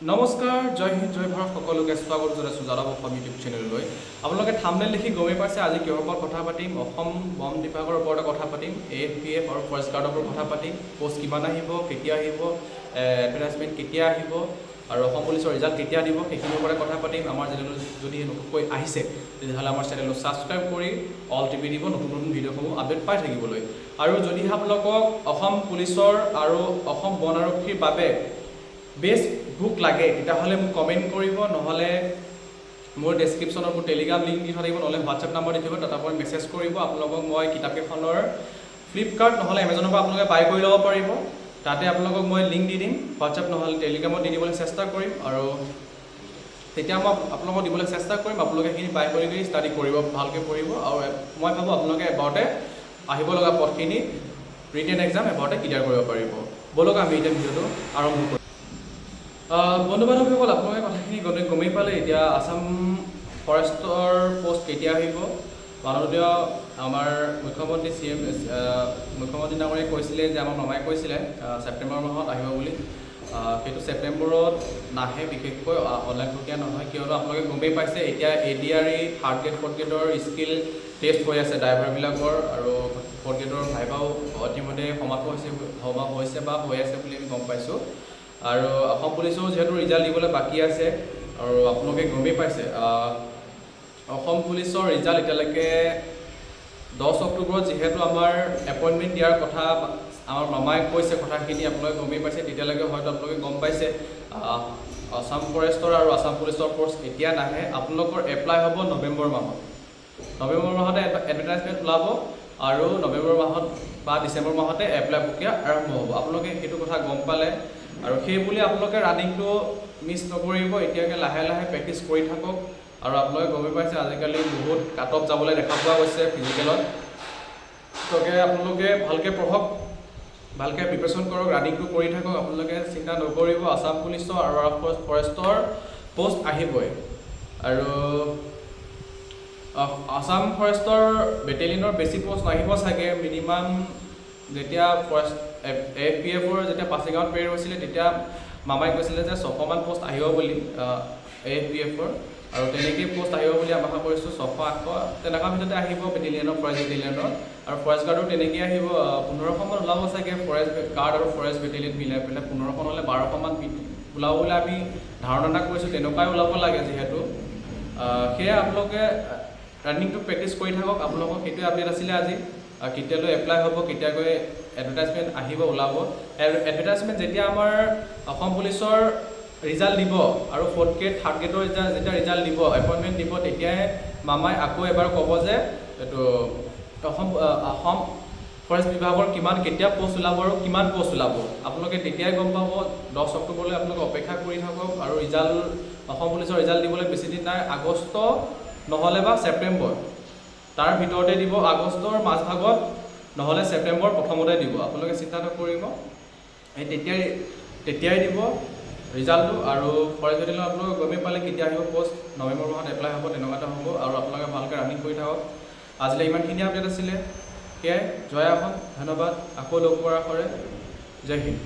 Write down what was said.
নমস্কাৰ, জয় হিন্দ, জয় ভাৰত। সকলোকে স্বাগত জনাইছোঁ যাদৱ অসম ইউটিউব চেনেললৈ। আপোনালোকে থাম্বনেইল দেখি গমেই পাইছে আজি কিহৰ ওপৰত কথা পাতিম। অসম বন বিভাগৰ ওপৰতে কথা পাতিম। AFPF আৰু ফৰেষ্ট গাৰ্ডৰ ওপৰত কথা পাতিম। পোষ্ট কিমান আহিব, কেতিয়া আহিব, এডভাৰটাইজমেণ্ট কেতিয়া আহিব আৰু অসম পুলিচৰ ৰিজাল্ট কেতিয়া দিব, সেইখিনিৰ ওপৰতে কথা পাতিম। আমাৰ চেনেলত যদি নতুনকৈ আহিছে তেতিয়াহ'লে আমাৰ চেনেলটো ছাবস্ক্ৰাইব কৰি অল টিপি দিব নতুন নতুন ভিডিঅ'সমূহ আপডেট পাই থাকিবলৈ। আৰু যদিহে আপোনালোকক অসম পুলিচৰ আৰু অসম বন আৰক্ষীৰ বাবে বেষ্ট বুক লাগে তেতিয়াহ'লে মোক কমেণ্ট কৰিব, নহ'লে মোৰ ডেছক্ৰিপশ্যনত মোৰ টেলিগ্ৰাম লিংক দি থোৱা থাকিব, নহ'লে হোৱাটছএপ নম্বৰ দি থাকিব, তাত আপুনি মেছেজ কৰিব। আপোনালোকক মই কিতাপকেইখনৰ ফ্লিপকাৰ্ট নহ'লে এমেজনৰ পৰা আপোনালোকে বাই কৰি ল'ব পাৰিব। তাতে আপোনালোকক মই লিংক দি দিম, হোৱাটছএপ নহ'লে টেলিগ্ৰামত দি দিবলৈ চেষ্টা কৰিম। আৰু তেতিয়া মই আপোনালোকক দিবলৈ চেষ্টা কৰিম। আপোনালোকে সেইখিনি বাই কৰি ষ্টাডি কৰিব, ভালকৈ পঢ়িব। আৰু মই ভাবোঁ আপোনালোকে এবাৰতে আহিব লগা পথখিনি ৰিটেন এক্সাম এবাৰতে ক্লিয়াৰ কৰিব পাৰিব। ব'লক আমি এতিয়া ভিডিঅ'টো আৰম্ভ কৰিম। বন্ধু বান্ধৱীসকল, আপোনালোকে কথাখিনি গমেই পালে। এতিয়া আছাম ফৰেষ্টৰ পোষ্ট কেতিয়া আহিব, মাননীয় আমাৰ মুখ্যমন্ত্ৰী মুখ্যমন্ত্ৰী ডাঙৰীয়াই কৈছিলে যে আমাৰ মামাই কৈছিলে ছেপ্টেম্বৰ মাহত আহিব বুলি। সেইটো ছেপ্টেম্বৰত নাহে, বিশেষকৈ অনলাইন প্ৰক্ৰিয়া নহয়। কিয়নো আপোনালোকে গমেই পাইছে এতিয়া ADRE থাৰ্ড গ্ৰেড ফ'ৰ্থ গ্ৰেডৰ স্কিল টেষ্ট হৈ আছে ড্ৰাইভাৰবিলাকৰ, আৰু ফ'ৰ্থ গ্ৰেডৰ ভাইভাও ইতিমধ্যে সমাপ্ত হৈছে বা হৈ আছে বুলি আমি গম পাইছোঁ। আৰু অসম পুলিচেও যিহেতু ৰিজাল্ট দিবলৈ বাকী আছে, আৰু আপোনালোকে গমেই পাইছে অসম পুলিচৰ ৰিজাল্ট এতিয়ালৈকে 10 অক্টোবৰত যিহেতু আমাৰ এপইণ্টমেণ্ট দিয়াৰ কথা আমাৰ মামাই কৈছে, কথাখিনি আপোনালোকে গমেই পাইছে। তেতিয়ালৈকে হয়তো আপোনালোকে গম পাইছে আছাম ফৰেষ্টৰ আৰু আছাম পুলিচৰ পষ্ট এতিয়া নাহে। আপোনালোকৰ এপ্লাই হ'ব নৱেম্বৰ মাহত। নৱেম্বৰ মাহতে এডভাৰটাইজমেণ্ট ওলাব, আৰু নৱেম্বৰ মাহত বা ডিচেম্বৰ মাহতে এপ্লাই প্ৰক্ৰিয়া আৰম্ভ হ'ব। আপোনালোকে সেইটো কথা গম পালে, আৰু সেই বুলি আপোনালোকে ৰানিংটো মিছ নকৰিব। এতিয়াকে লাহে লাহে প্ৰেক্টিচ কৰি থাকক। আৰু আপোনালোকে গমেই পাইছে আজিকালি বহুত কাট অফ যাবলৈ দেখা পোৱা গৈছে ফিজিকেলত। গতিকে আপোনালোকে ভালকৈ পঢ়ক, ভালকৈ প্ৰিপেৰেশ্যন কৰক, ৰানিংটো কৰি থাকক। আপোনালোকে চিন্তা নকৰিব, আছাম পুলিচৰ আৰু ফৰেষ্টৰ পোষ্ট আহিবই। আৰু আছাম ফৰেষ্টৰ বেটেলিয়নৰ বেছি পোষ্ট নাহিব চাগে। মিনিমাম যেতিয়া AFPFৰ যেতিয়া পাছিঘাটত পেৰেড হৈছিলে তেতিয়া মামাই কৈছিলে যে 600মান পোষ্ট আহিব বুলি AFPFৰ, আৰু তেনেকেই পোষ্ট আহিব বুলি আশা কৰিছোঁ। 600-800 তেনেকুৱা ভিতৰতে আহিব বেটেলিয়নৰ, ফৰেষ্ট বেটেলিয়নৰ। আৰু ফৰেষ্ট গাৰ্ডো তেনেকেই আহিব। 1500মান ওলাব চাগে ফৰেষ্ট গাৰ্ড আৰু ফৰেষ্ট বেটেলিয়ন মিলাই পেলাই। 1500 নহ'লে 1200মান ওলাব বুলি আমি ধাৰণা এটা কৰিছোঁ। তেনেকুৱাই ওলাব লাগে যিহেতু। সেয়ে আপোনালোকে ৰানিংটো প্ৰেক্টিচ কৰি থাকক। আপোনালোকক সেইটোৱে আপডেট আছিলে আজি। কেতিয়ালৈ এপ্লাই হ'ব, কেতিয়াকৈ এডভাৰটাইজমেণ্ট আহিব, ওলাব। এডভাৰটাইজমেণ্ট যেতিয়া আমাৰ অসম পুলিচৰ ৰিজাল্ট দিব আৰু ফ'ৰ্থ গ্ৰেড থাৰ্ড গ্ৰেডৰ যেতিয়া ৰিজাল্ট দিব, এপইণ্টমেণ্ট দিব, তেতিয়াই মামাই আকৌ এবাৰ ক'ব যে এইটো অসম ফৰেষ্ট বিভাগৰ কেতিয়া পোষ্ট ওলাব আৰু কিমান পোষ্ট ওলাব। আপোনালোকে তেতিয়াই গম পাব। 10 অক্টোবৰলৈ আপোনালোকে অপেক্ষা কৰি থাকক। আৰু অসম পুলিচৰ ৰিজাল্ট দিবলৈ বেছি দিন নাই। আগষ্ট নহ'লে বা ছেপ্টেম্বৰ তাৰ ভিতৰতে দিব। আগষ্টৰ মাজভাগত নহ'লে ছেপ্টেম্বৰ প্ৰথমতে দিব। আপোনালোকে চিন্তা নকৰিব, তেতিয়াই দিব ৰিজাল্টটো। আৰু ফৰেষ্ট বেটেলিয়ন আপোনালোকে গমেই পালে কেতিয়া আহিব পোষ্ট। নৱেম্বৰ মাহত এপ্লাই হ'ব, তেনেকুৱা এটা হ'ব। আৰু আপোনালোকে ভালকৈ ৰানিং কৰি থাকক। আজিলৈ ইমানখিনি আপডেট আছিলে। সেয়াই, জয় অসম, ধন্যবাদ। আকৌ লগ পোৱাৰ আশাৰে, জয় হিন্দ।